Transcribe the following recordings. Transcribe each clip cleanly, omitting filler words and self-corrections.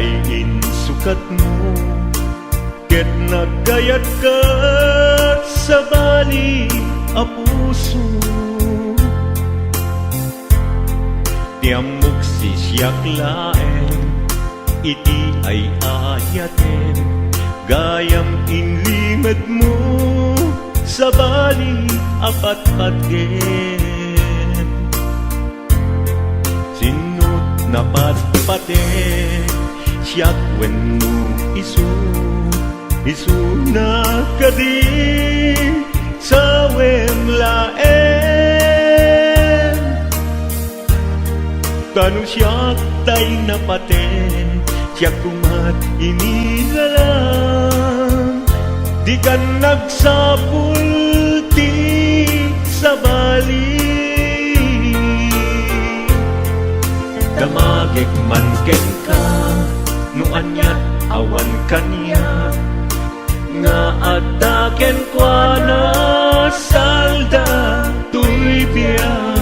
dayin sukat mo, ket nagayat ka sa bali a puso. Tiamok si siyak laeng, iti ay ayaten, gayam inlimad mo sa bali apat-patgen. Sinut na patpaten, siyak wenno isu na kadi sa wemlaen. Kanu siyak tay napaten, siyak kumat inilalang, di kan nagsapul ti sa bali. Damagek man ken ka, no anyat awan kaniya, nga ataken kwa na salda tuy biyak.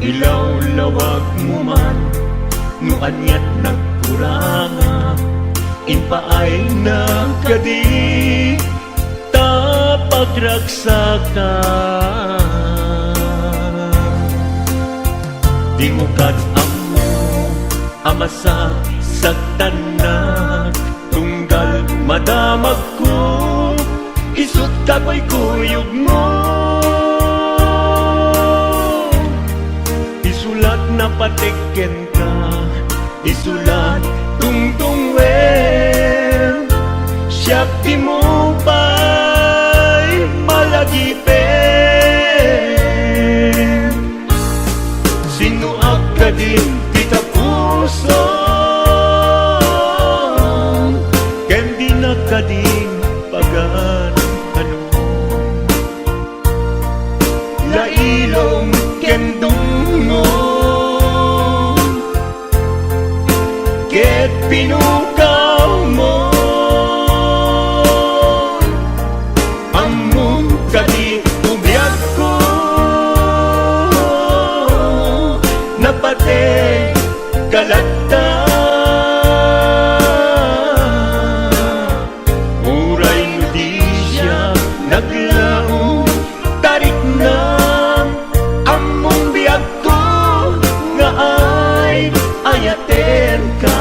Ilaw-lawag mo man, no anyat nagkuranga, inpaay na kadi tapagragsakan. Di mo amo amasa sagtanan, tunggal madamag ko, isut kakoy kuyog mo. Isulat na patikken ka, isulat tungtung wen, siyak di mo pa'y malagipen. Sinuak ka din kita puso, ken di na ka din pagan ano. Lailong ken dungo, ket pinukaw mo, among kadi ubiyag ko, napate kalagta. Uray no di siya naglaong, tarik na among biyag ko, nga ay ayaten ka.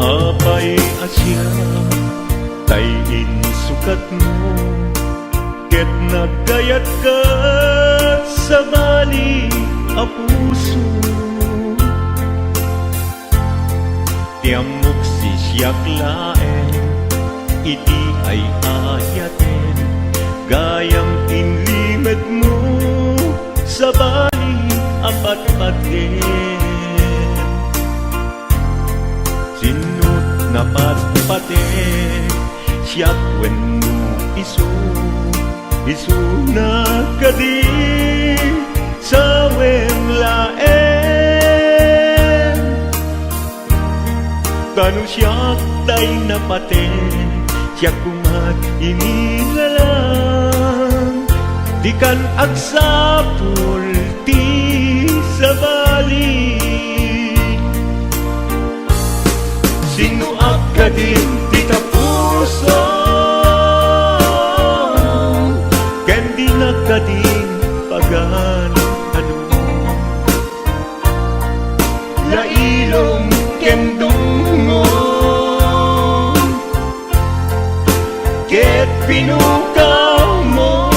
Apay asya, tayin sukat mo, ket nagayat ka sa bali a puso. Tiamok si siyak laeng, iti ay ayaten, gayam inlimad mo sa bali apat-patgen. Sinut na patpaten, siyak wenno isu na kadi sa wemlaen. Kanu siyak tay napaten, siyak kumat inilalang, di kan agsapul ti sa bali. Sinuak ka din kita puso, ken di na ka din pagan ano. Lailong ken dungo, ket pinukaw mo,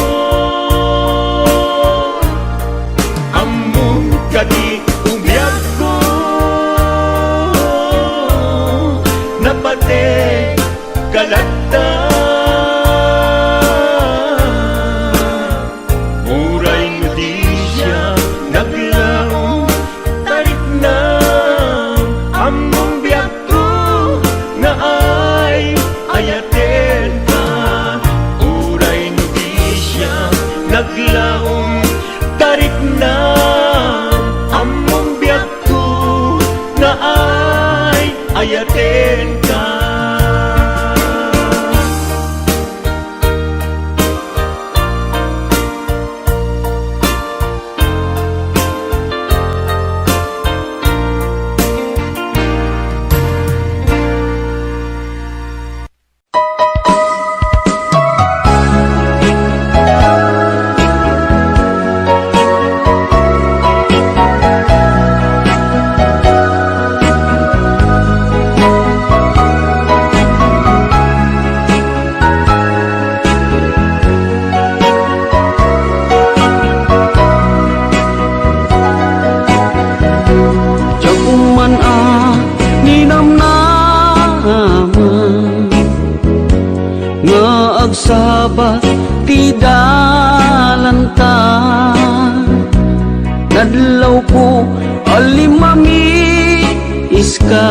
adlaw ko alimami iska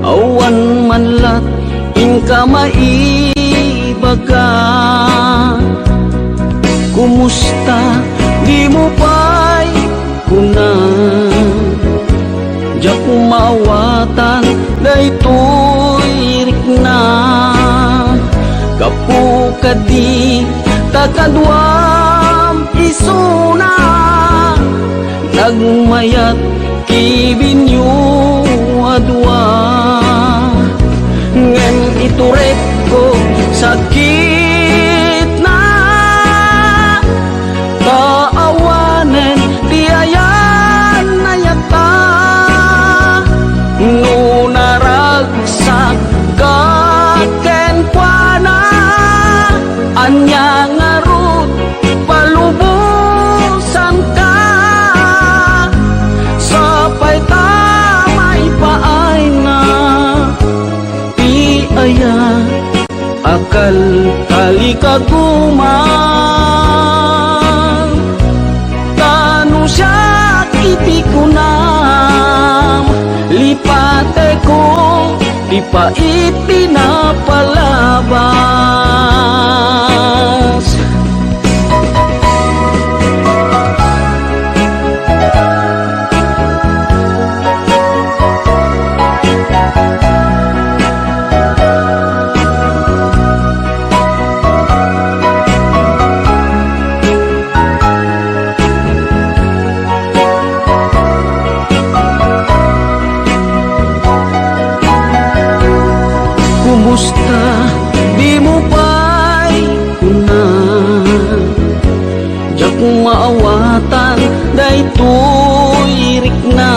awan man lat inka maibaga. Kumusta di mo pa'y kuna di ako maawatan daytoy rikna kapu kadi takadwam isuna nagmayat kibinyo adwa ngem ituret ko sakit na kaawanen tiayan na yata nunaragsak kaken kuana anya ngarut palubusan ka sapay tamay paay na ti aya akal kali kagumang tanu siya iti kunam lipate ko di pa ipinapalabas. Kumusta di mo pa'y kuna di ako maawatan daytoy rikna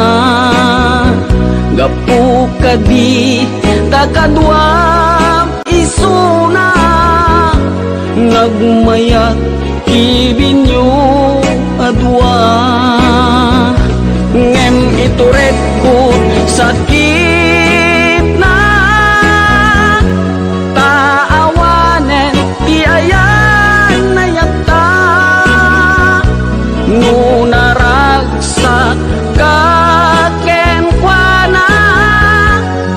gapu kadi takadwam isuna nagmayat kibinyo adwa ngem ituret ko sakit na taawanen ti ayan na yata nunaragsak kaken kuana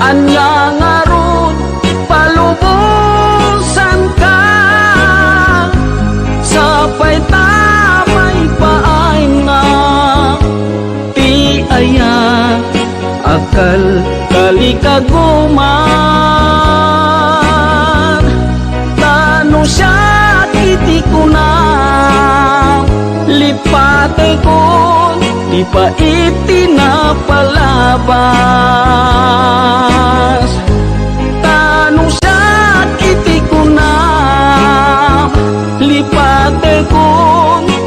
anya ngarut palubusan ka sapay tamay paay na ti aya akal kali kaguman tanu siya iti kuna lipate ko di pa itinapalabas tanu siya iti kuna lipate ko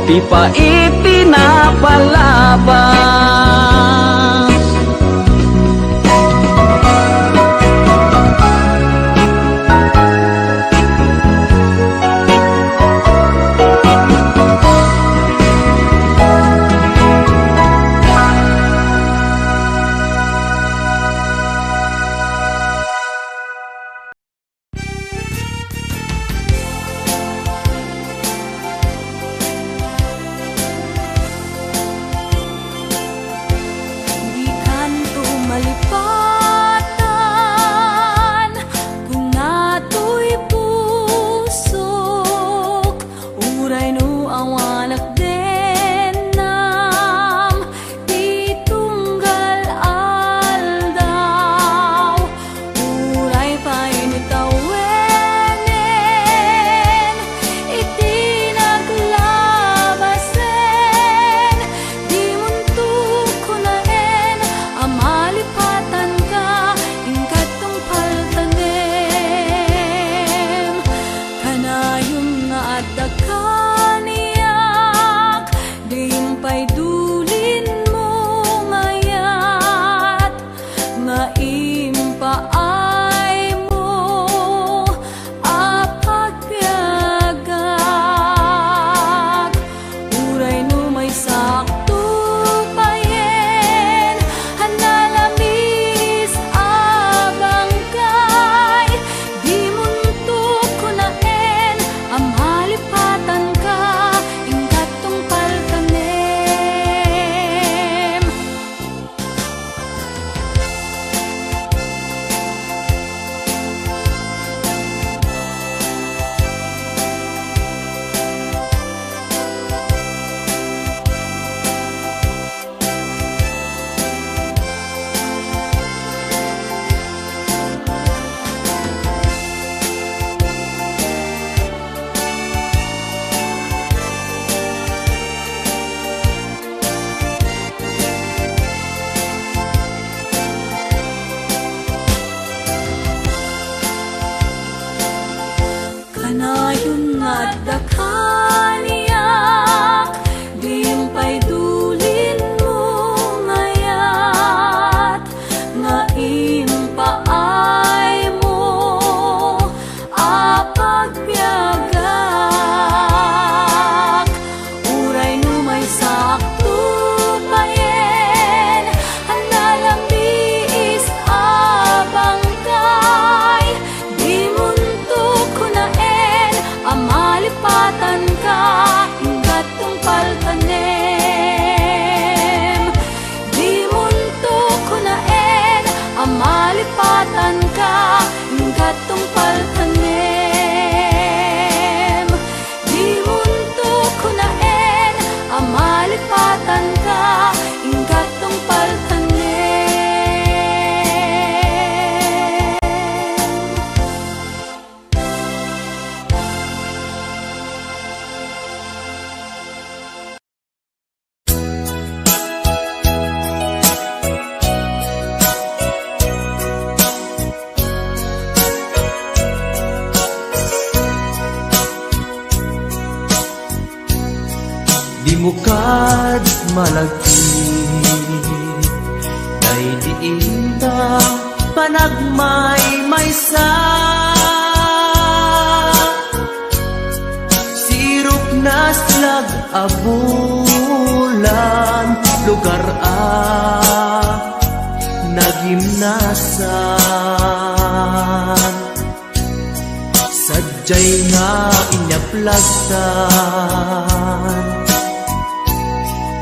di pa itinapalabas. patan ka ingkat tong paltanen. Di mo kad malagi Day diinta panagmay maysa Sirop na slag abulan Lugar nagimnasan Sadyay nga inyaplagtan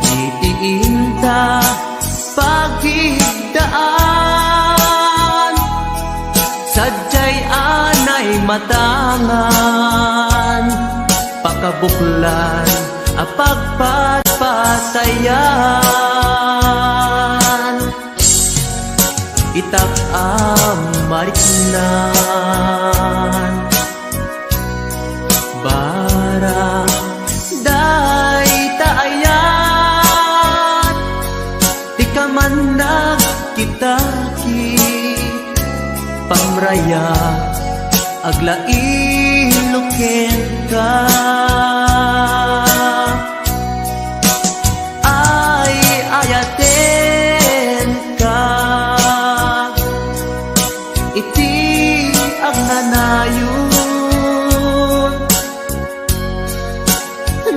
Itiinta pagigdaan Sadyay anay matangan Pakabuklan apagpatpatayan Itak amariknan Bara day taayan Di ka man nagkitaki Pamraya aglailukin ka Ay ayaten ka Iti ang nanayon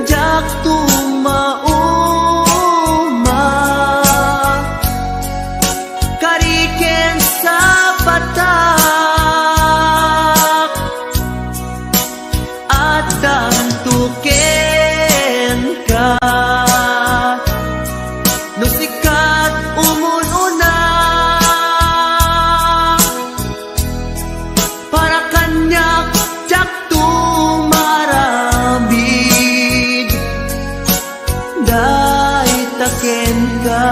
Jak tumauma Kariken sa patak At dantuken ka Nusikat umununa Para kanyak jak tumarabid Day taken ka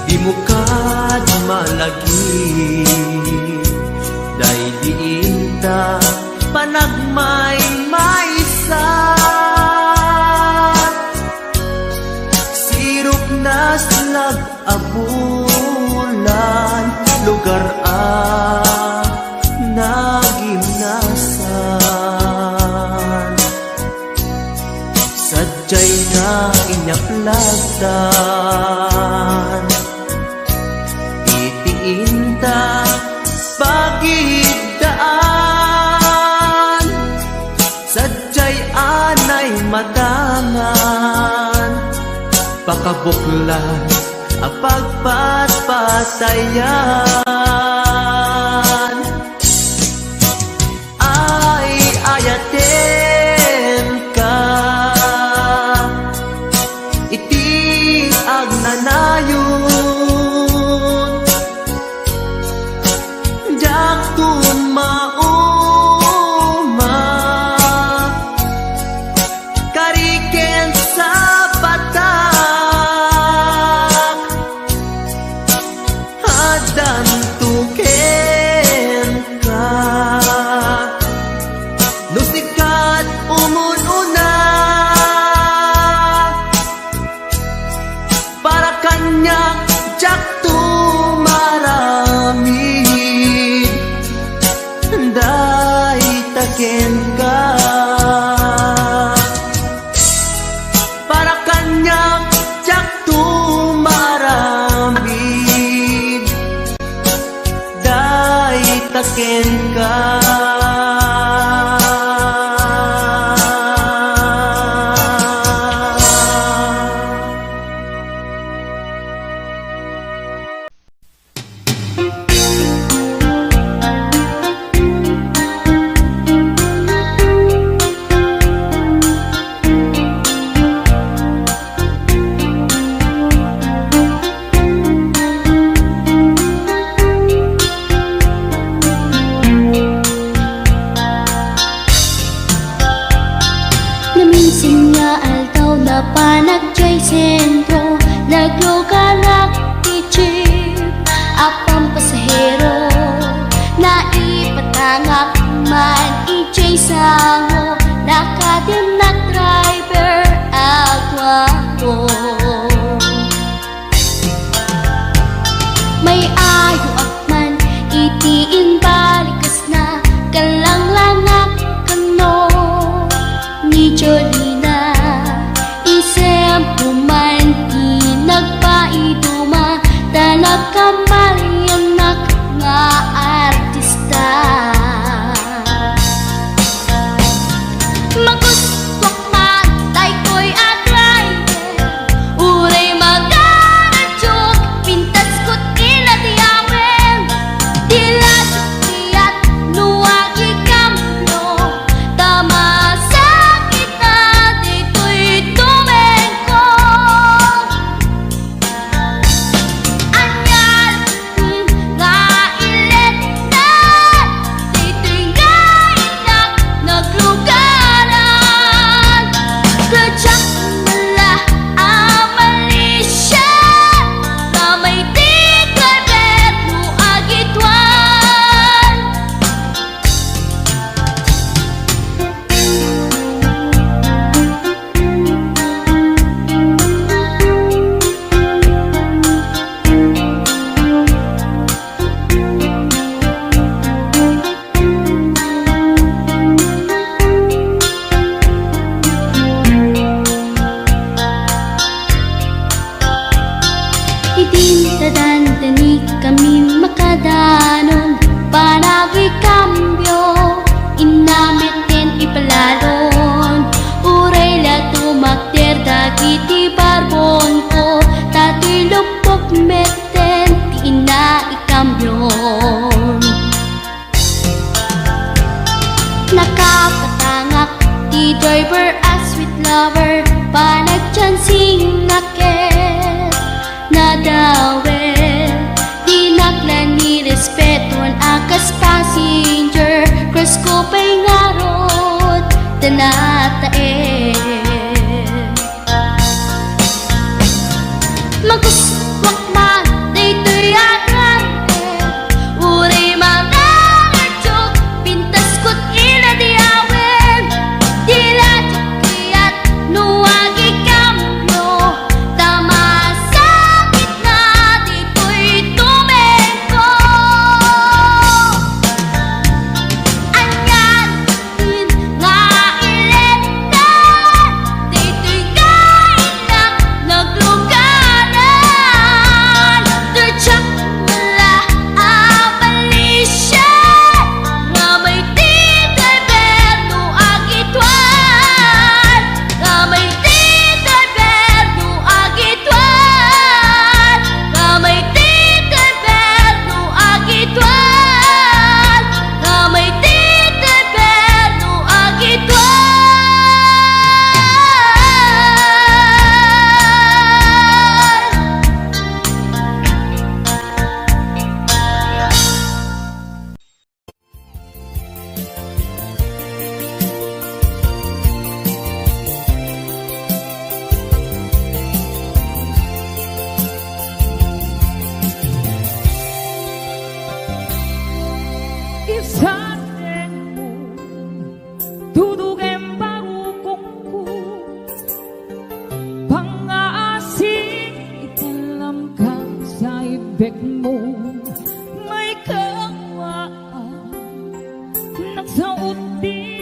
Di mo kad malagi Day diinta panagmay maysa Sirop na slag abulan Lugar nagimnasan Sadyay nga inyaplagtan Itiinta pagigdaan Sadyay anay matangan Pakabuklan apagpatpatayan Ay ayaten ka Iti agnanayon Jak tumauma Kariken sa patak Hadan tuken ka Nusikat umununa Para kanya jak tumaramid ken ka. Para kanyak jak tumarambid, day taken ka. Naminsan nga aldaw na panagjay sentro, naglugalak ti jeep, apang pasahero, naipatangak man ijay sango, nakadinak driver agwapo. May ayo akman itiin balikas na kalanglangak kano ni Jolina, isem puman di nagpaiduma, tanak kamalianak nga artista. Magustwak man tay ko'y atrayer, uray magaradyok, pintas ko't inatiyawen, dilat tiyat nuwagi kamno, tama sakit na dito'y tumengko. Anyal nga ilet na dito'y nga inak naglugaran, kadyak mala amalisya, kamay di kabet mo agitwan. Idintadantani kami makadanon, panagi kambyo, inamiten ipalalon, uray la tumakder dagiti barbon ko, tato'y lupok meten ti ina ikambyon. Nakapatangak ti driver as sweet lover, panagchansing naket nadawel, di naklan ni respetuan akas passenger, cross ko pa'y ngarot tanatae. Maguswak man dito'y agrante, uray magaradyok, pintas ko't inadiyawen, diladyak kiyat nuwagi kamyo, tama sakit na dito'y tumengko. Anyan nga ilet na dito'y kainak naglugaran, dirtsak wala abalisya, nga may di driver no agitwan, nga may di driver no agitwan, nga may di driver no agitwan, nga may di driver no agitwan. Isadenmu dudugen baru kongku, pangasih dalam kasaibekmu, may kawaan nagsaot di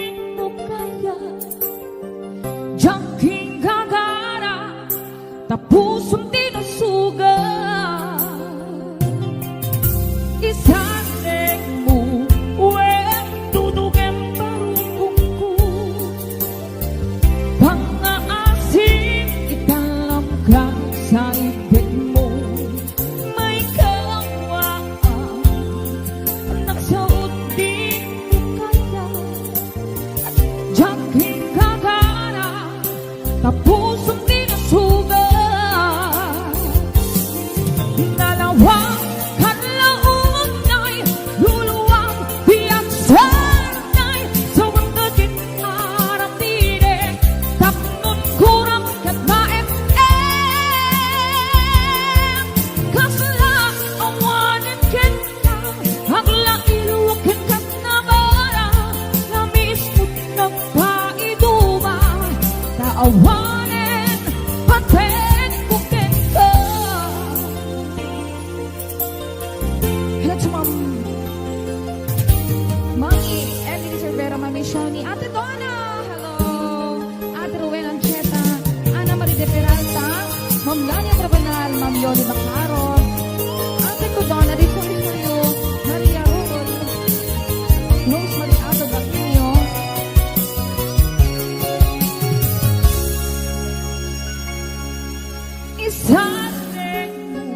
Rivera, Mami Shoni, Ate Donna, hello, Ate Rowena Ancheta, Ana Marie de Peralta, Ma'am Lania Trabanal, Ma'am Yoli Bacaro, Ate ko Donna, Rico Rio, Maria Rol, Rosemary Ato Baquinho, Isate mo,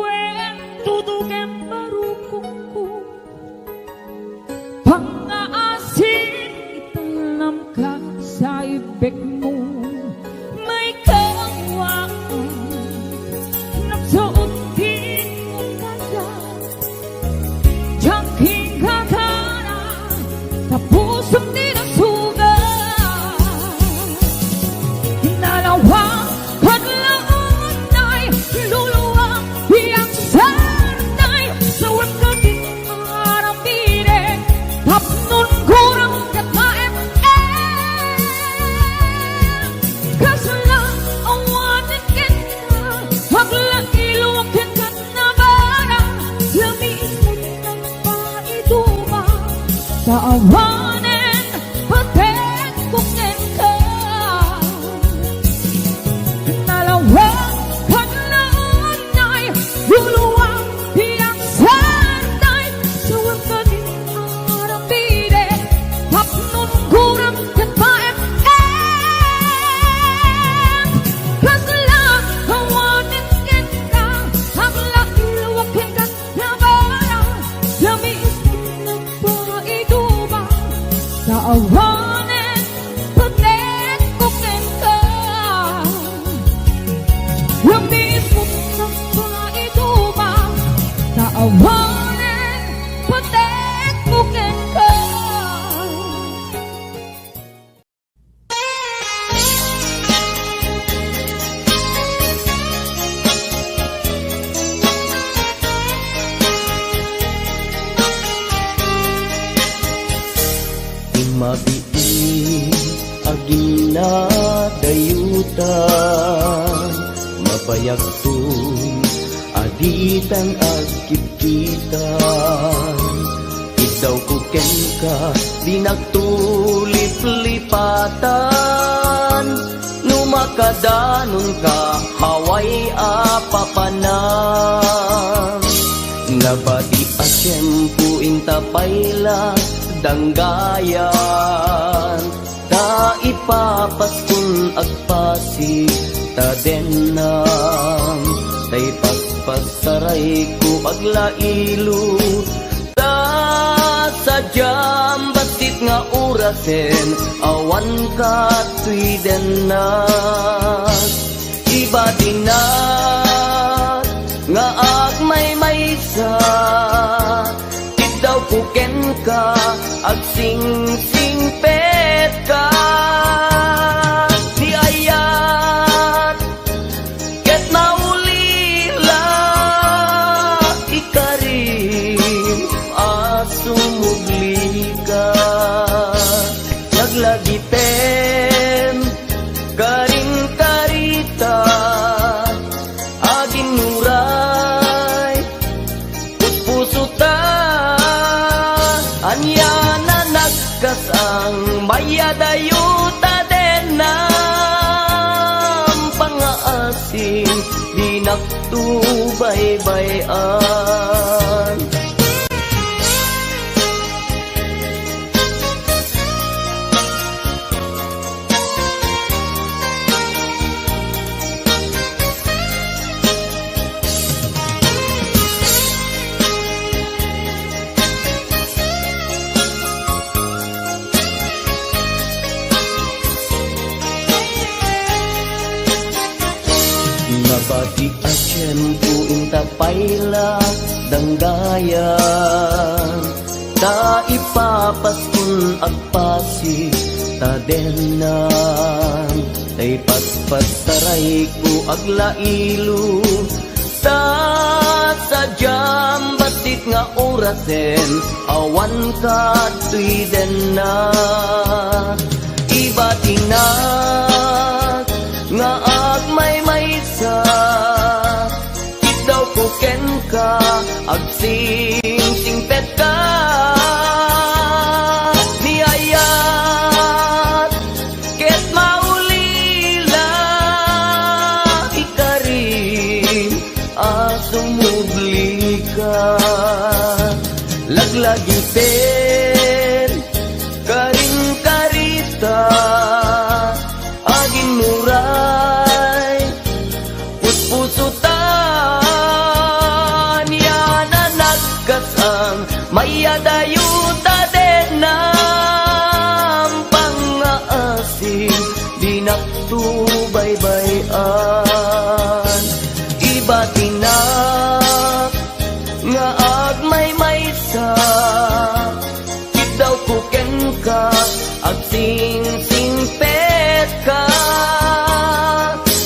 when tutukin marukong ko, pang-aasin italam ka sa ibig mo, may kawaan, nagsuot din mo kaya, jangking kakana, tapusong din ang sugat, hinalawang kadlaon ay luluwang iyang sanay, sa wagkating arapire, tapnon kurang kataem kasala awanin kita, hagla iluwakin ka na bara, lamis mo ng paituma, sa awanin patek kukin ka. Nalawang paglaon ay luluwang iyang sanay, sa wagkating arapire, tapnon kurang kataem kasala awanin kita, hagla iluwakin ka na bara, lamis mo ng paituma, sa awanin patek kukin ka. Yung mismo ng paituma, taawanin, patekbukin ka. Mabiin agina dayutan, mabayagtun aditan agkipitan, ikaw kuken ka di nagtulip-lipatan, numakadanon ka haway apapanan, nabati a tiyempo intapayla danggayan, ta ipapaskun agpasi ta denam, tay paspasaray ko aglailu, ta sadyam basit nga urasen, awan ka tuy denas, iba dinat nga agmay-maysa, daw kuken ka, agsing-sing pet ka, di ayat, ket naulila, ikarin, asumugli ka, naglagiten, karin karita, aging nuray, puso ta, anya na nagkasang mayadayuta denam, pangaasin di naktubaybayan. Nabati a tiyempo intapayla danggayan, ta ipapaskun agpasi ta denan, tay paspasaray ko aglailu, ta sadyam basit nga orasen, awan ka tuy denan, iba tinat nga agmay-maysa, ikaw kuken ka, agsing-singpet ka, ni ay Ben karing karita aging muray puspusutan yana nagkasang mayadayuta den ng pangaasim di naktubaybayan iba tinak nga agmay-maysa daw kuken ka ag sing-singpet ka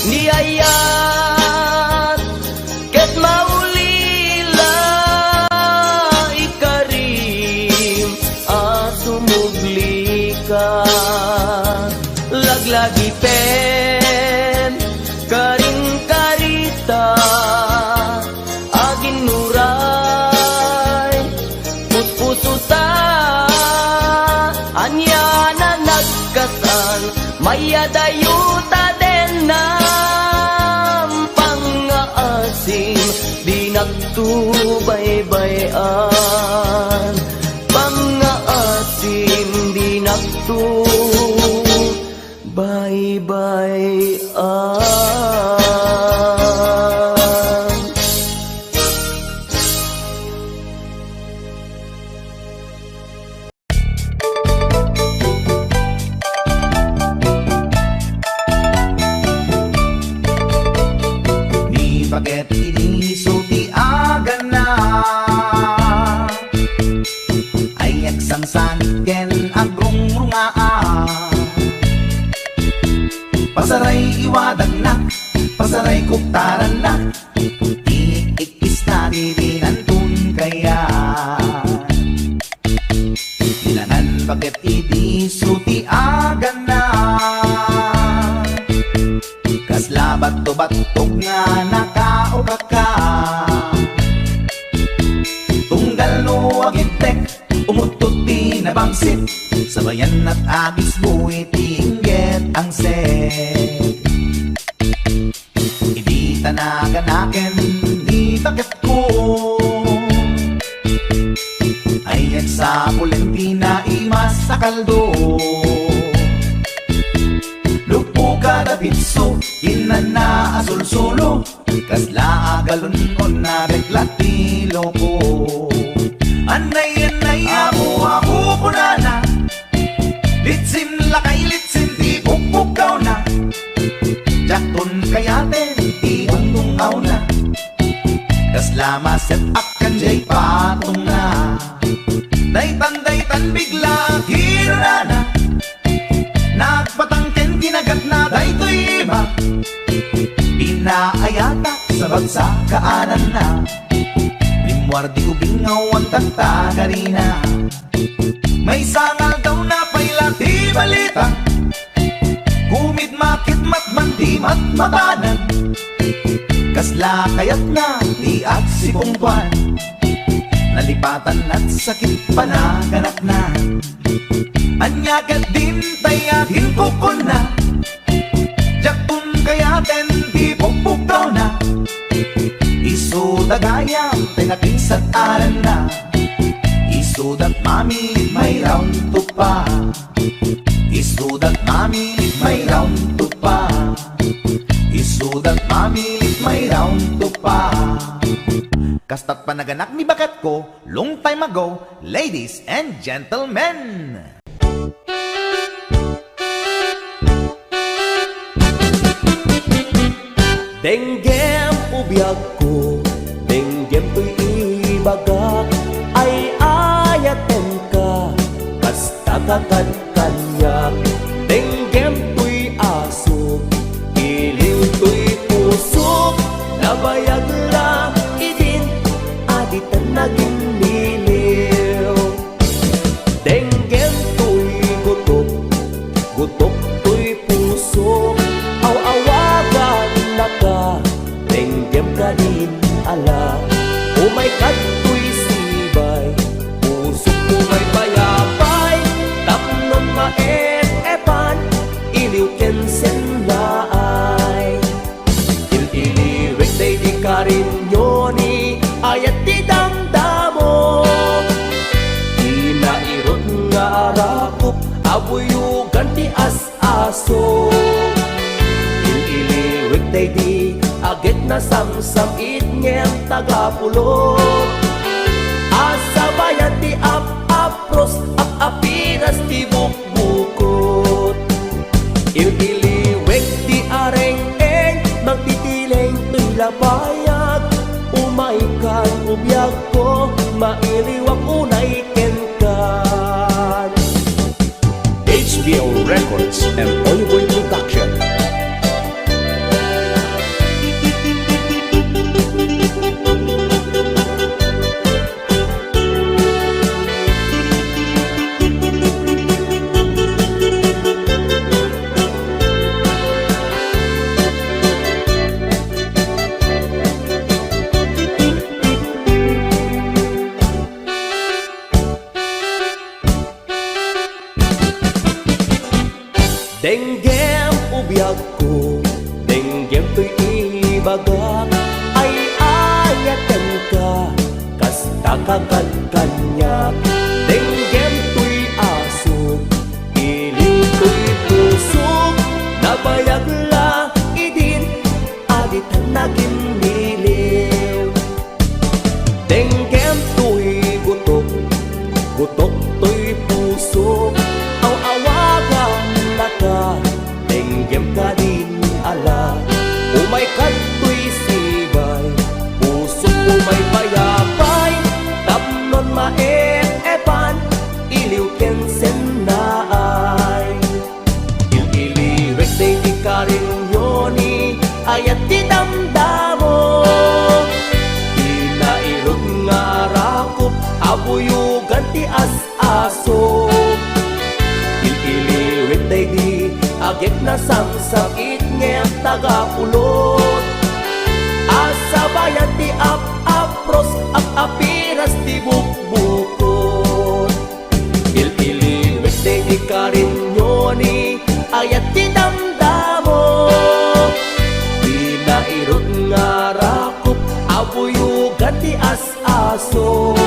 niyayat ket maulila ikarim asumugli ka laglagi pen karing karita agin nuray puspusuta anya na nagkasan mayadayuta den ng pangaasim di nagtubaybayan pangaasim di nagtubaybayan. Ni baget inisulti agan na ay aksang saniken agrong rungaa pasaray iwadag na pasaray kuktaran na iikis na dirinantun kaya ilanan baget inisulti agan na kaslabat to batog nga nakauka ka tunggal no agintek umutot di nabangsit sabayan at agis mo itingget ang set hindi tanaganaken di bakit ko ayan sa Valentina imas sa kaldo lupo kada pitso inan na azul solo kasla agalon on na reklatilo ko anay amo punana litsin lakay litsin di pukpukaw na jakton kayaten di tungtungaw na kasla maset akan jay patong na daytan bigla hirana nagpatangken kinagat na daytoy iba pinaayata sa bagsakaanan na limwardi ubingaw ang tagtagarina may sangal daw na pailati balita kumid makit matman di matmatanan kasla kayat na di at si pungkwan nalipatan at sakit panaganak na anyagat din tayahin kukon na jaktun kayaten di pukpukaw na isudagayam tinakinsat aran na isudat mami may round to pa isudat mami may round to pa isudat mami may round to pa kastat panaganak ni bakat ko long time ago ladies and gentlemen. Denggem ubiyag ko, denggem to'y ibagak, ay ayaten ka, kasta kakankanyak. Denggem to'y aso, iliw to'y pusok, nabayag lang idin, aditan naging niliw. Denggem to'y gutok, gutok to'y pusok, aw-awagan na ka, denggem ka din ala. Umay kato'y sibay, pusok umay bayabay, tapnon maet abuyugan ti as-aso. Iliwig day di agit na samsam itngem tagapulot. Asabayan ti ap-apros ap-apiras ti bukbukot. Iliwig di areng-eng magtitileng tuy labayag. Umaikan ubiyag ko mailiwag unay kenkan. HBO Records and Oliboy Production. Denggem ubiyag ko, denggem to'y ibagak. Ay ayatan ka, kasta kakagkanyak. Denggem to'y aso, iling to'y pusok. Nabayag la idin, aditan naging miliw. Denggem to'y gutok, gutok to'y pusok. Aw-awagan ka, denggem ka din ala. Umay kato'y sibay, pusok umay payapay. Tapnon maep-epan, iliw kensen na ay. Il-iliwek day di ka rin yoni, ayat di damdamo. Inairog nga rakop, abuyugan ti as-aso. Il-iliwek day di agit na samsakit ngem tagapulot. Asabayan ti ap-apros ap-apiras ti bukbukot. Il-iliwek day di karinyoni ayat ti damdamo. Di nairot nga rakop abuyugan ti as-aso.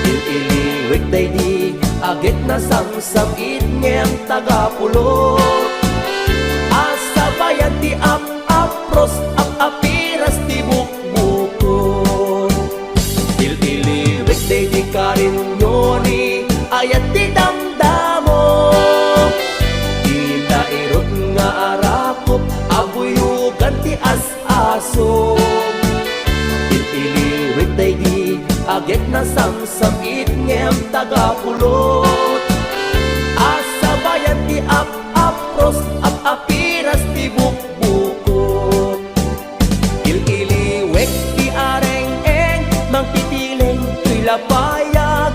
Il-iliwek day di agit na samsakit ngem tagapulot. Asabayan ti ap-apros ap-apiras ti bukbukot. Il-iliwek day di karinyoni ayat ti damdamo. Di nairot nga arakop abuyugan ti as-aso. Il-iliwek day di agit na samsakit ngem tagapulot. Asabayan ti ap-apros ap-apiras ti bukbukot. Il-iliwek ti areng-eng mangtitileng tuy lapayag.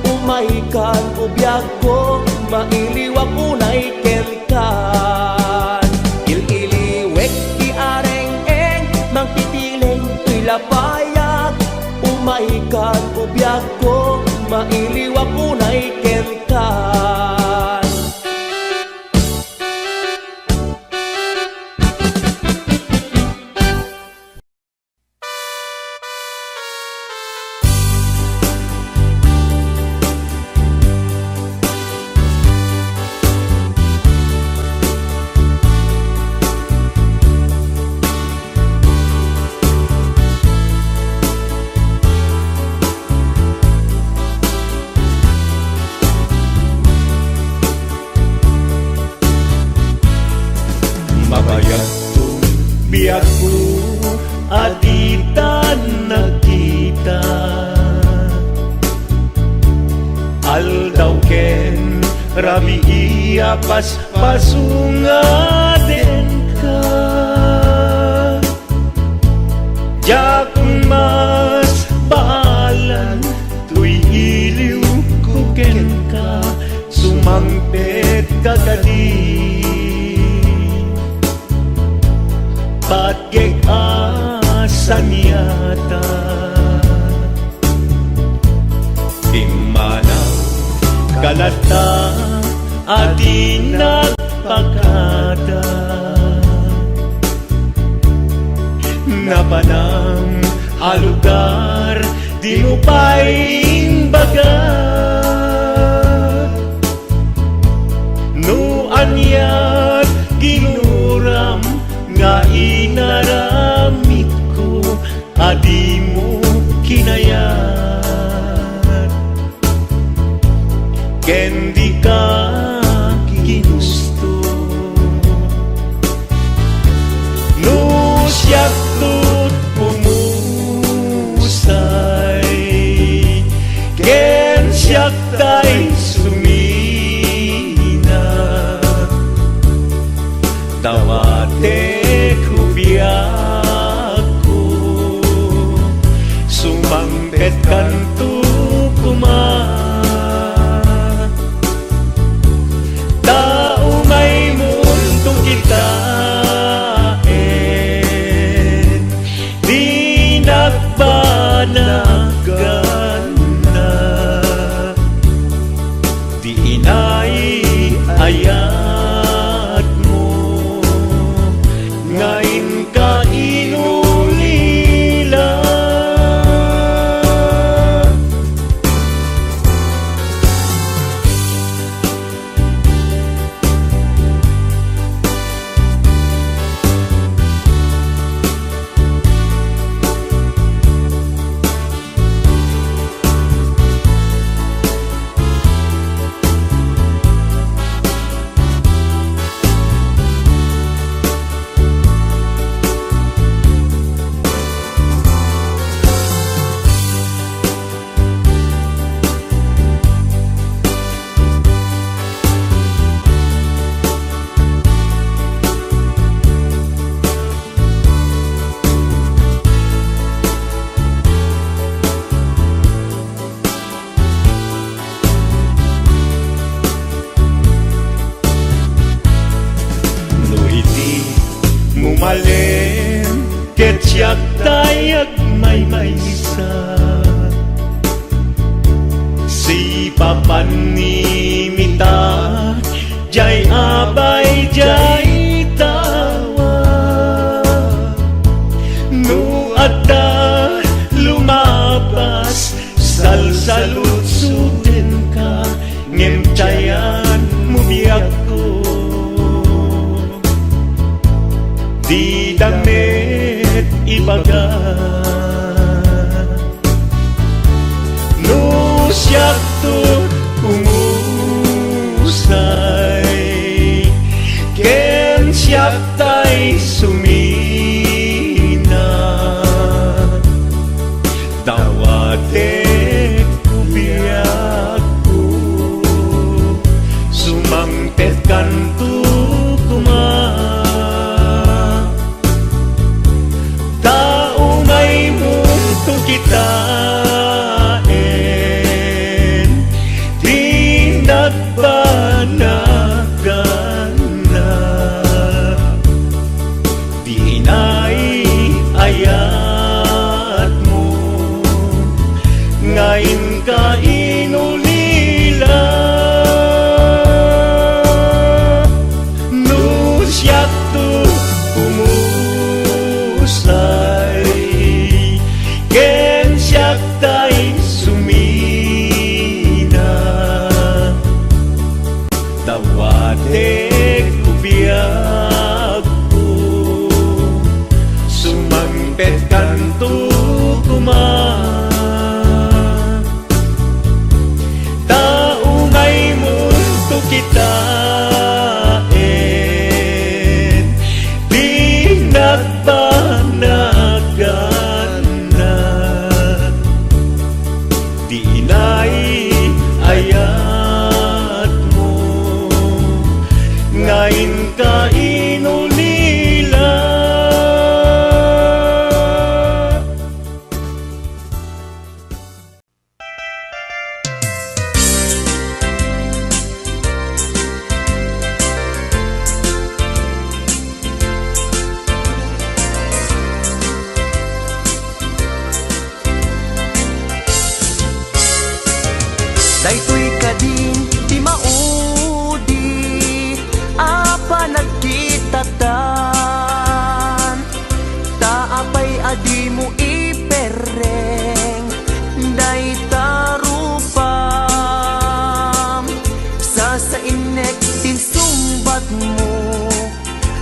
Umaikan ubiyag ko mailiwag unay kenkan. Il-iliwek ti areng-eng mangtitileng tuy lapayag. Umaikan ubiyag ko mailiwag unay kenkan. Mabayagtong biyak ko aditan nakita. Aldaw ken rabi iya pasunga den ka. Jak mas balan tuy iliw ko ken ka. Sumangpet kagadi Bagay asan yata Di manaw kalata at di nagpakada Napanang alugar di mo pa'y baga ken di ka ginusto. No siyak tut pumusay, ken siyak tay sumina. Tawate kubiyak ko, sumangpet kanto kuma. Tao may mundo kita, di nagbanagan na, di inay ayat mo, ngayon ka inulila. Mumalem, ket siyak tayag may isa. Si papanimita, jay abay, jay tawa. No adda lumabas, salsalutsuden ka, ngem chayan mubiyak ko. Di damit ibaga, no siyak tut pumusay, ken siyak tay sumina. Dawate kubiyak ko, sumangpet kanto kuma. Kita di nagbanagan na, di inay ayat mo, ngayon ka inulila. No siyak tut pumusay, ken siyak tay sumina. Tawate kubiyak ko, sumangpet kanto kuma. Tao may mundo kita, di nagbanagan na, di inay ayat mo, ngayon ka inulila. Daytoy ka din di maudi, apa nagkitatan, taapay adi mo ipereng, day tarupam, sa inek din sumbat mo,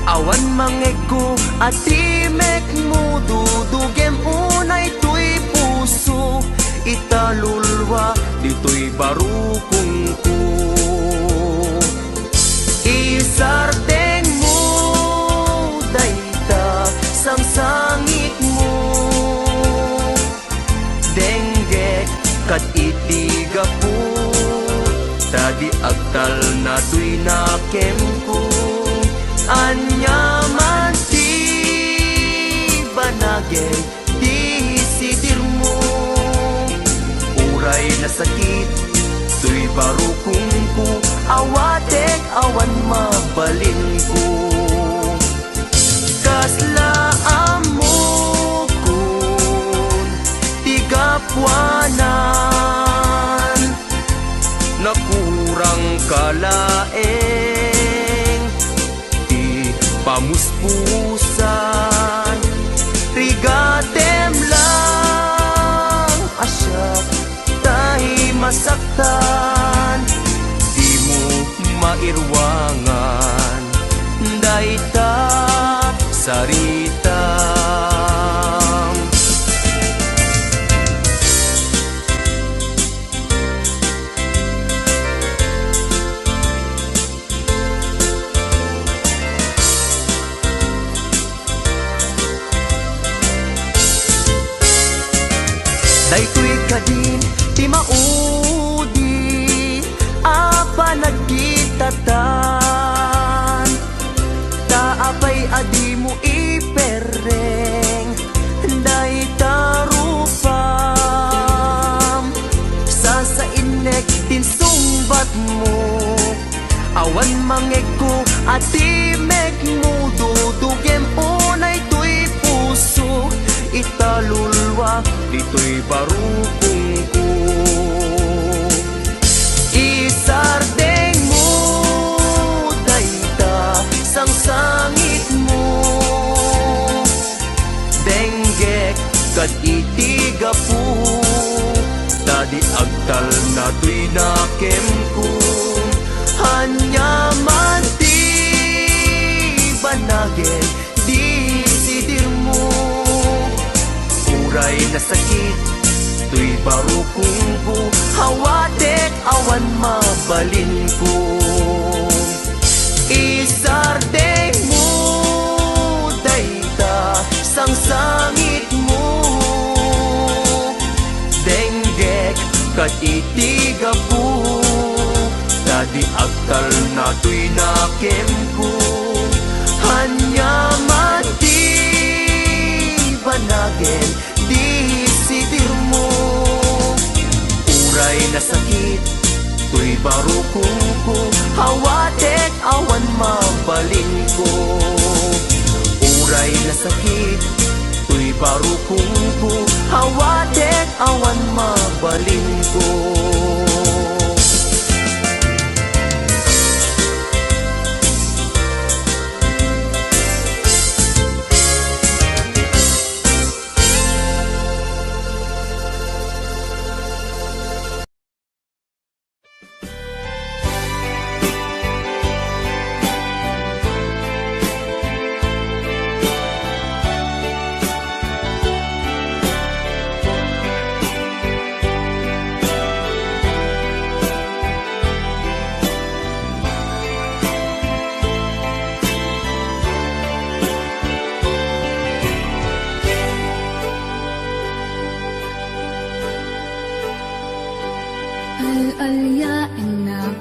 awan mangego at timek mo, dudugem unay tuy puso, italulwa dito'y barukong ko. Tadi agtal na tuy nakem ko anyaman ti banageng di sidir mo. Uray na sakit tuy barukong ko awatek awan mabalin ko. Kasla amo kun tigapwanan nakurang kalaeng di pamuspusan rigatem lang asyak tahi masaktan di mo mairwangan daita sarita. Daytoy kadin ti maudi apa nagkitatan taapay adi mo ipereng day tarupam sa inek tinsumbat mo awan mangeg ko ati mek mo dudugem unay tuy puso italulwa dito'y barukong ko. Isardeng mo dayta sang sangit mo denggek kad itiga po tadi agtal na tuy nakem ko hanyaman ti banageng di sidir mo. Uray na sakit tuy barukong ko hawatek awan mabalin ko. Isardeng mo dayta sang sangit mo denggek kat itiga po tadi agtal na tuy nakem ko hanyaman ti banageng di sidir mo. Uray na sakit tuy barukong ko hawatek awan mabalin ko. Uray na sakit tuy barukong ko hawatek awan mabalin ko. Al-alyain na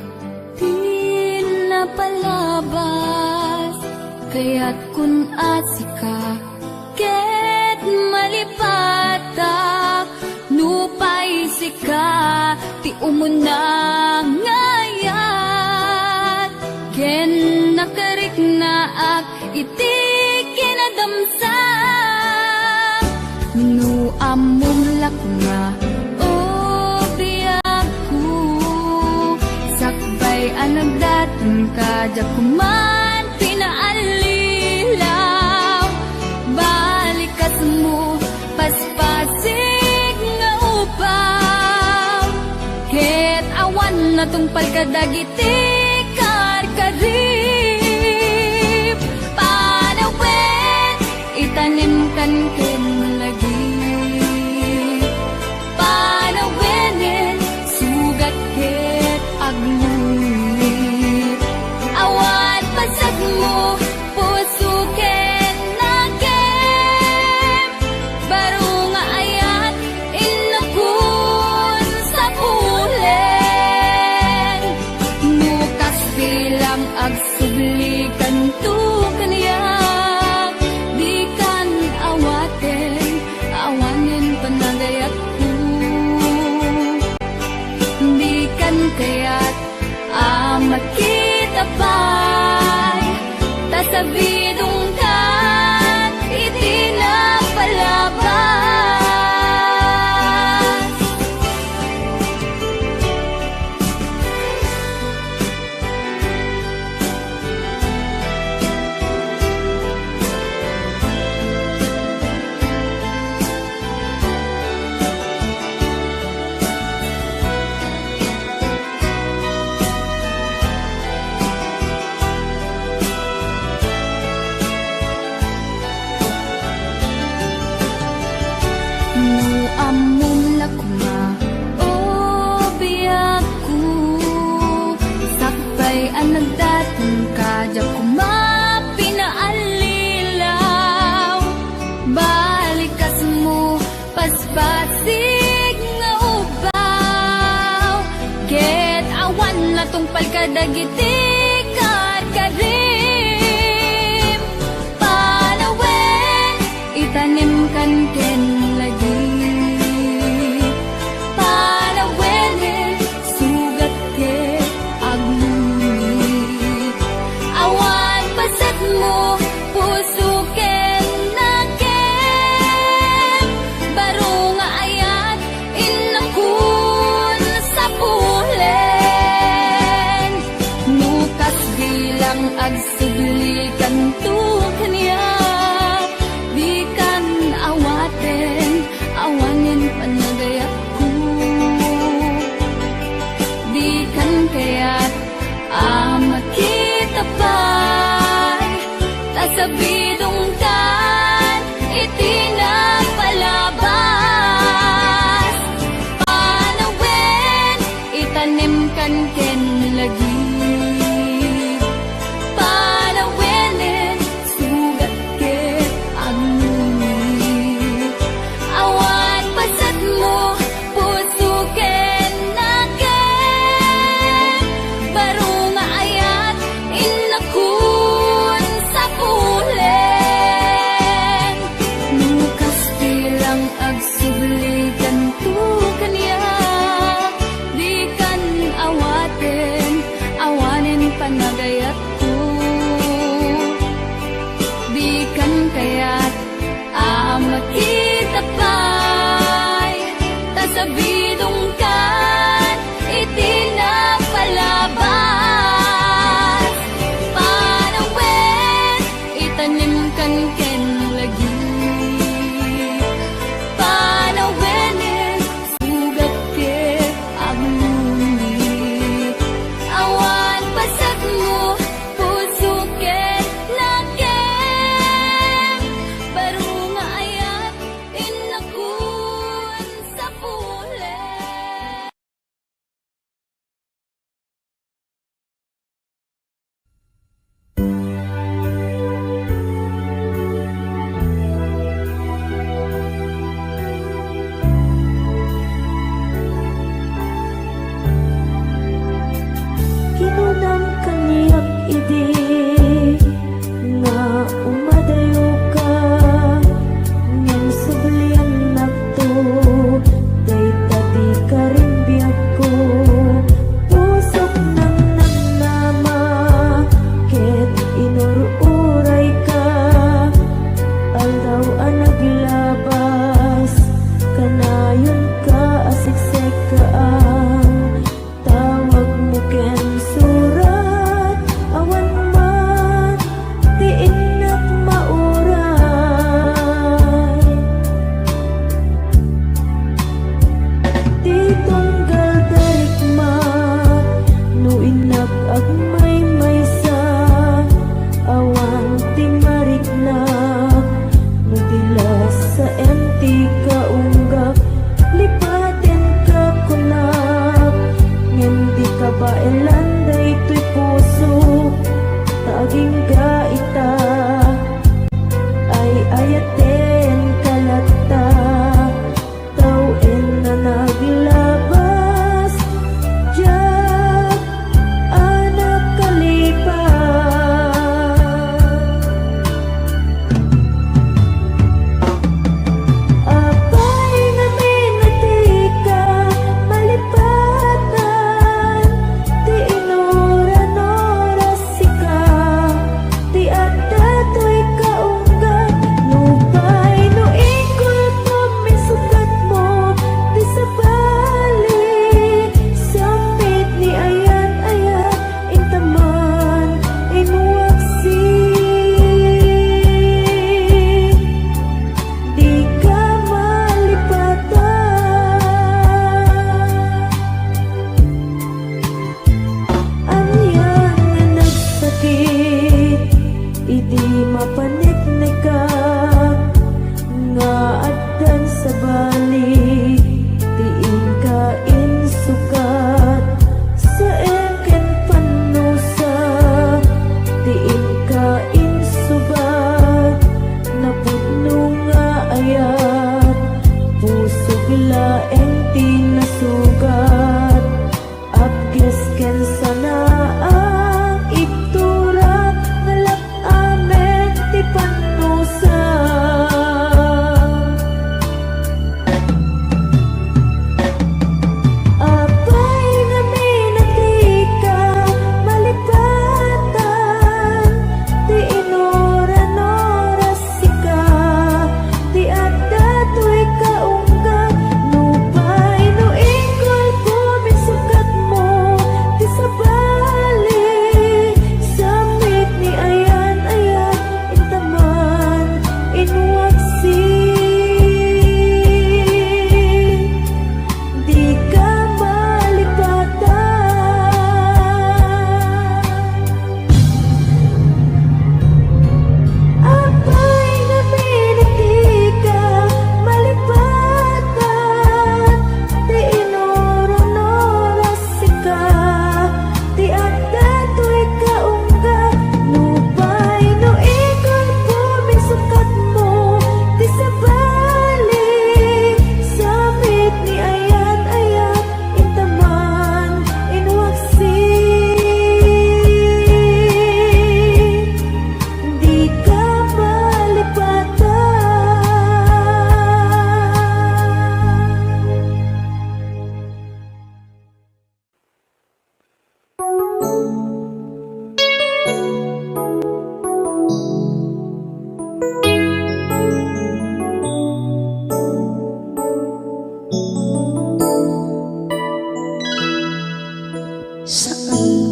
di napalabas kaya't kun asika ket malipatak nupay sika ti umuna ngayat ken nakarik na ak iti kinadamsak nu amumlak nga anagdatang kadya kuman pinaalilaw balikas mo paspasig nga upaw ket awan na tungpal kadagiti karkarip panawet itanim kan ken lagi panawenen sugat ket aglu mo puso ken nakem baro nga ayat inakun sa pulen palkadagiti karim panawen itanim kan ken lagi panawen sugat ke agmuni awan pasat mo puso ken naken baro nga ayat inangkun sa pulen nukas bilang agsubli kanto kaniya di kan awaten awanin panagayat ko di kan kaya't makita pa'y tasabidong kan itinapalabas panawen itanim kan ken lagi panawen sugat ke agmuni awan pasat mo puso ken naken baro nga ayat inakun sa pulen nukas bilang agsubli kanto kaniya di kan awaten awanin panagayat ko di kan kaya't makita pa'y tasabidong kan itinapalabas panawen itanim kan ken lagi panawen sugat ke agmuni awan pasat mo puso ken naken baro nga ayat inakun sa pulen. Kinunam kaniyak idi nga umadayo ka ngem sublian nakto day tadi karim biyak ko pusok nang nagnama ket inururay ka aldaw ang naglabas kanayon ka asiksek ka ang tawag mo ken surat awan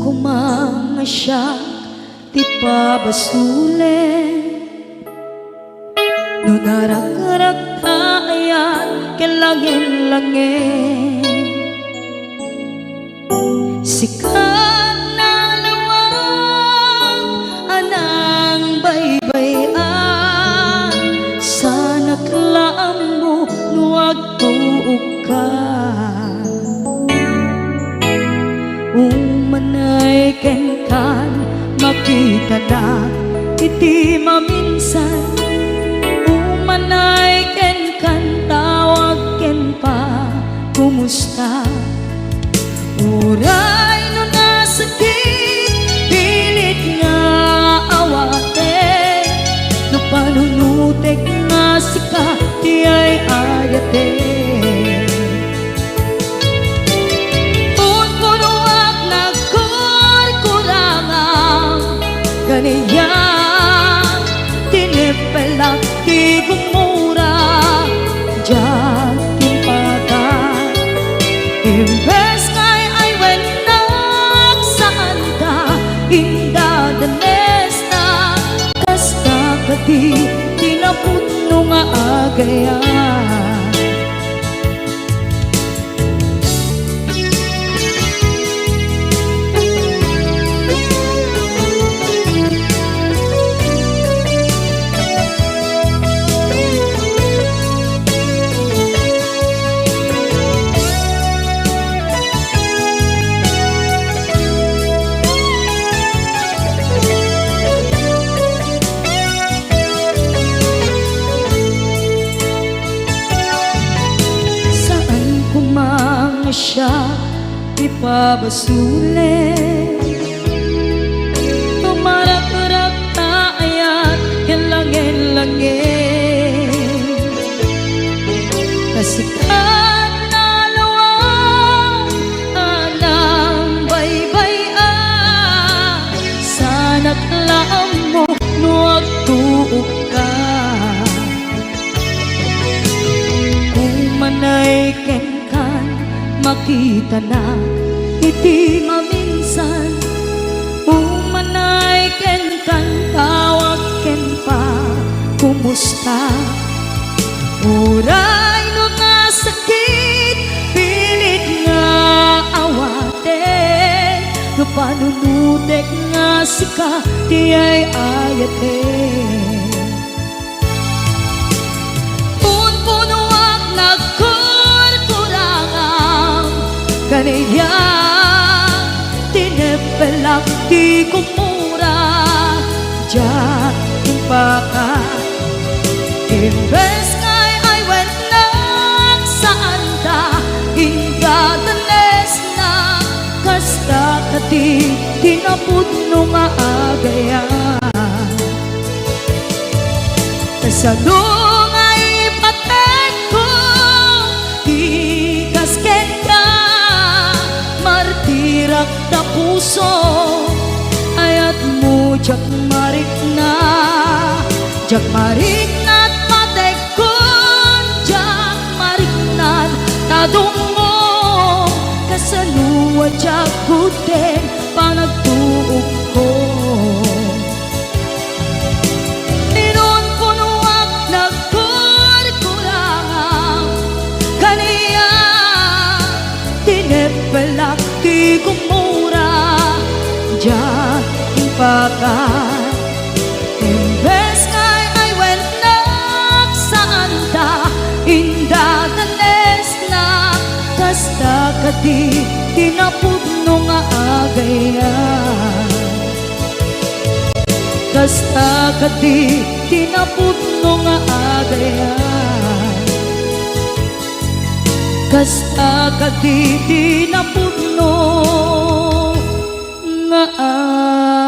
ko man nga siya ti pabasulen no narak-arak ayan kelangin-langin sikat na lawang anang baybayan sana klaam mo nuwag tuog ka umanay ken kan makita na iti maminsan umanay ken kan tawag ken pa kumusta uray no nasakit pilit nga awate no panunutek nga sika di ay ayate unpunuak nagkurkurangang ganiya tinipelak di gumura diyan timpata imbes ngay ay wenak saan ka indadanes na kasta kati tinaputno nga agaya siya ipabasule tumarak-rak na ayan hilangin-langin kasikat na lawang anang baybayan sana't laam mo nuwag tuog ka umanay ken makita na iti maminsan umanay ken kan tawag ken pa kumusta uray no nga sakit pilit nga awate no panunutek nga sika di ay ayate unpunuak kaniya tinepelak di kumura diyan timpaka imbes ngay ay wenak saan ta indadanes na kasta kati tinaputno nga agaya kasadong ay patek ko di kasken ka martirak na puso ayat mo jak marik na at matekon jak marik na tadong mo kasaluwa jak kuten panagtuog ko inon punuak nagkurkurangang kaniya tinepelak di kumura diyan impaka imbes ngay ay wenak saan ta indadanes na kasta kati tinaputno nga agaya kasta kati tinaputno nga agaya kasta kati tinaputno nga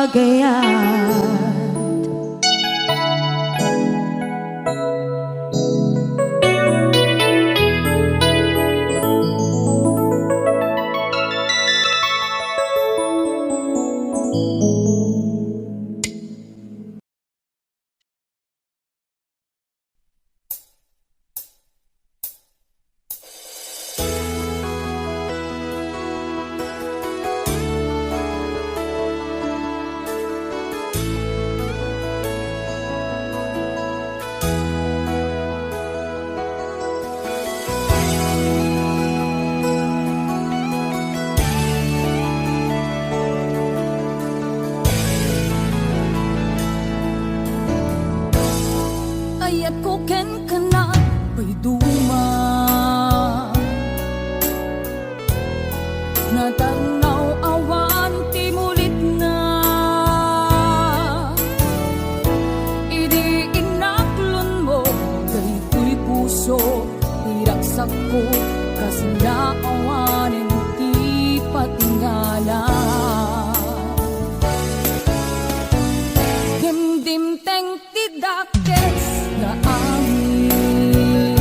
agayat Kayat ko ken ka na bay duma Natanaw awan ti mulit na Idi inaklon mo Daytoy puso Iraksak ko Kasi naawanin ti patingala Dimdim teng ti dakes na amin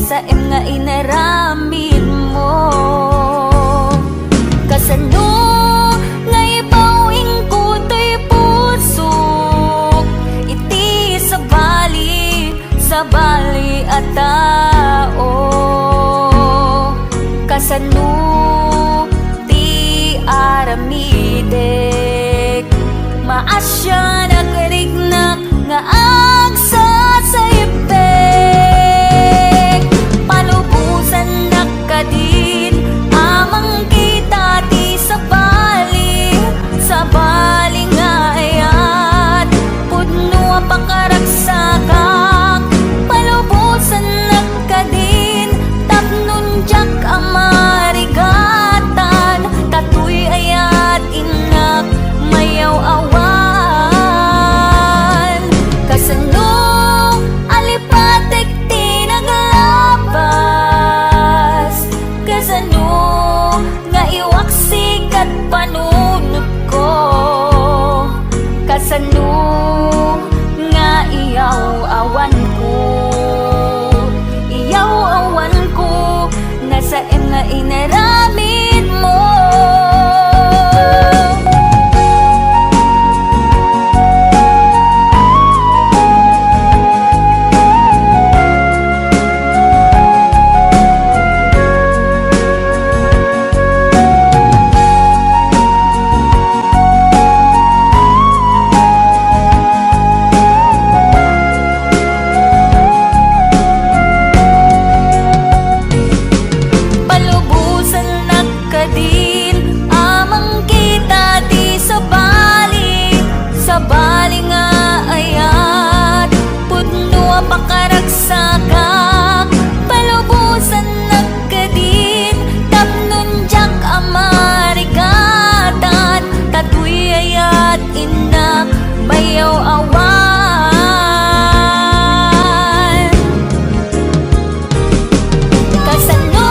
saem nga inaramid mo. Kasano nga ibawing ko to'y puso, iti sa bali at tao. Kasano ti aramidek, maasya nagrignak nga agsasaypek. Palubusan nakadin amang kita ti sa bali nga ayat pudno a pangaragsakak. Palubusan nakadin tapnon jak amarigatan, tatuy ayat inak mayaw awan. Kasano alipatek tinaglapas, kasano nga iwaksik at panunod ko, kasano nga iyaw awan ko, nasa nga inaramid mo. Bali nga ayat pudno a pangaragsakak. Palubusan nagkadin tapnon jak amarigatan, tatuy ayat inak mayaw awan. Kasano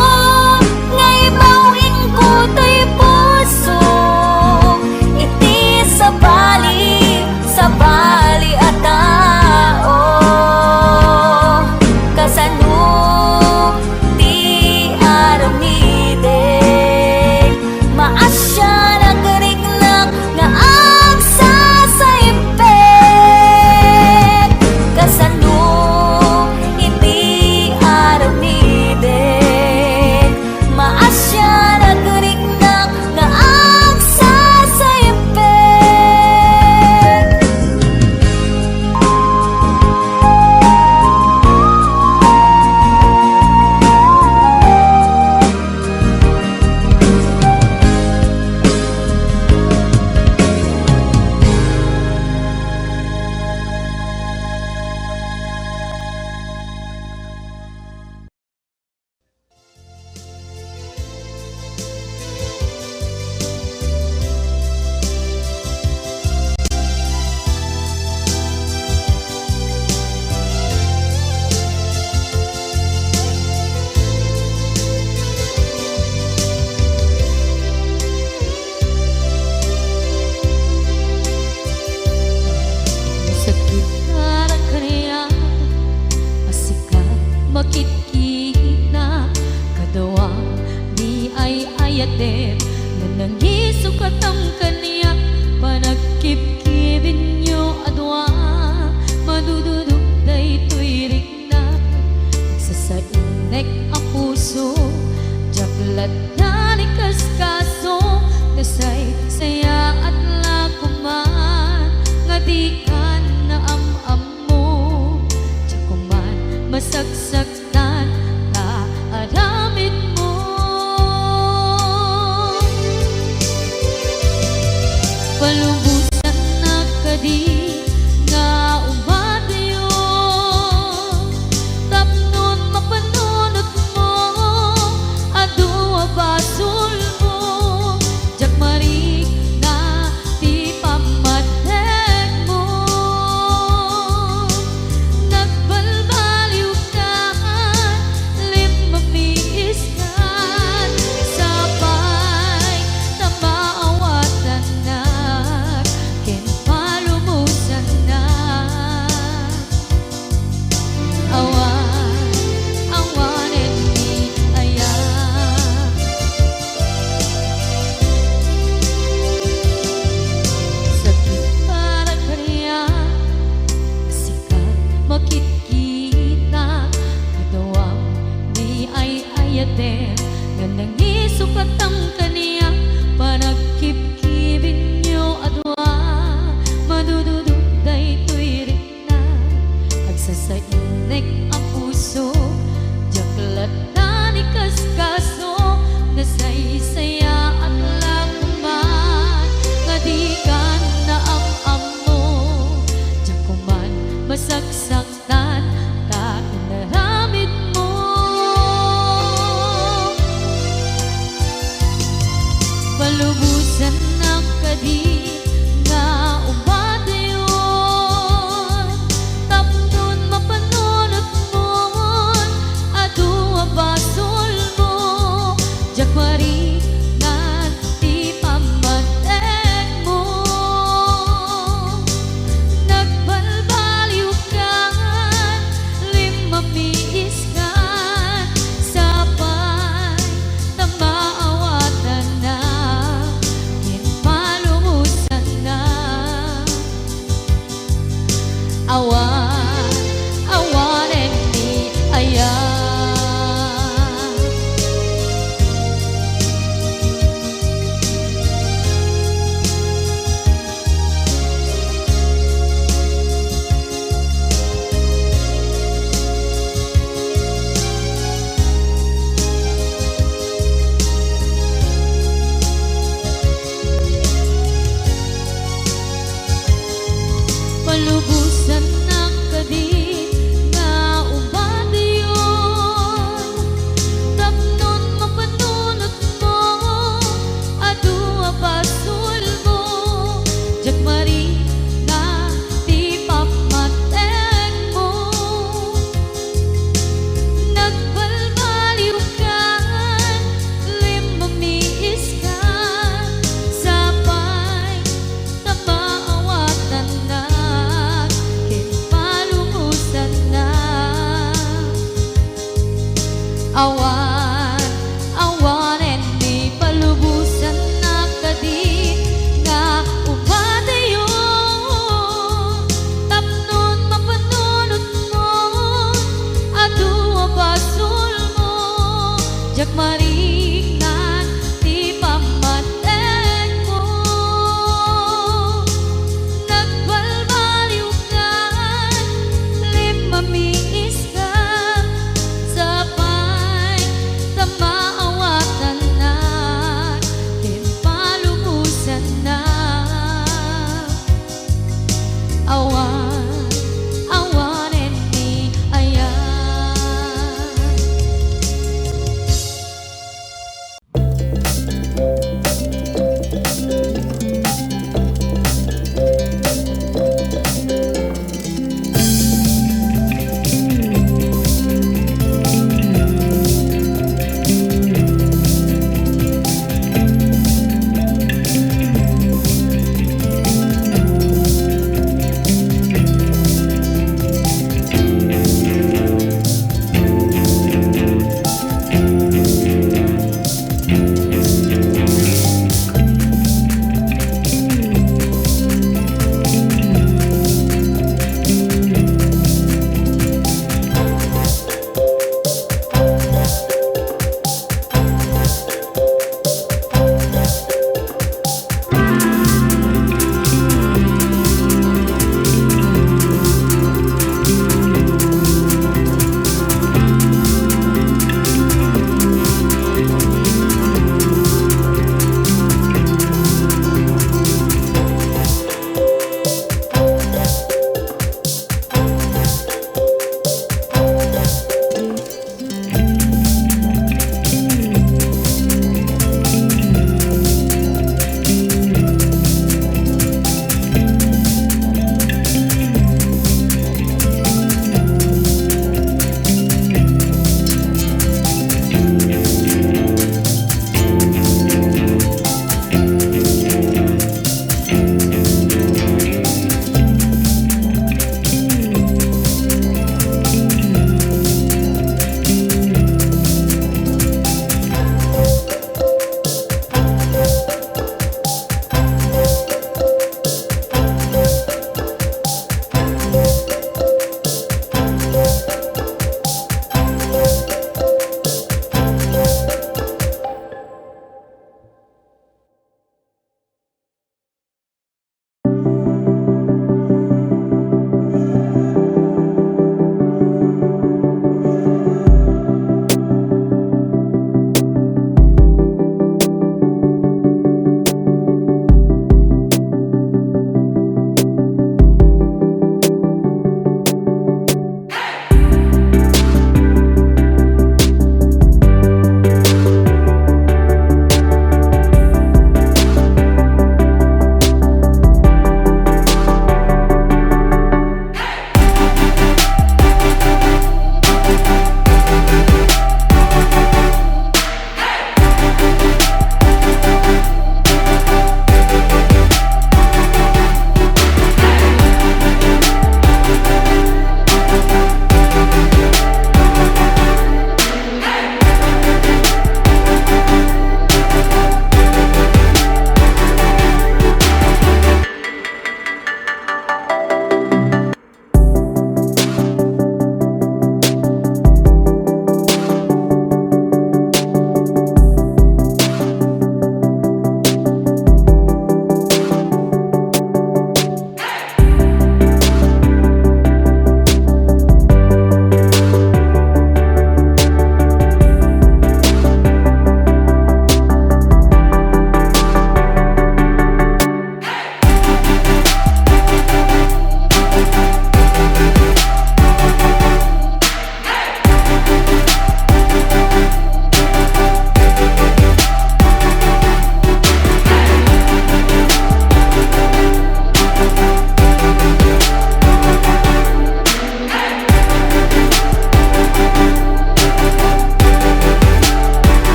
nga ibawing ko to'y puso, iti sa bali at tao. Kasano ti aramidek, maasya nagrignak nga agsasaypek. Kasano iti aramidek, maasya nagrignak nga agsasaypek. Sakit na kaniya asika makikita kadawa di ay ayaten na nangisukat ang kaniya panagkipkibin nyo adwa madududok day tuwirik na nagsasainek ang puso jaklat na ni kaskaso nasay saya at lakuman nga di ka na am mo jakuman masagsaktan ta aramid mo. Palubusan na kadi nga umadayo tapnon mapanunot mo adua basul mo jak marik na ti pamatek mo. Nagbalbaliw ka Awan, awanen ni palubusan na kadi nga upadayon tapnon mapanunot mo adu basul mo jak mariknan ti pamaten mo nagbalbaliw ka limamiis ka sapay tamaawatan na timpalubusan na awan awanen ni ayan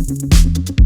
Thank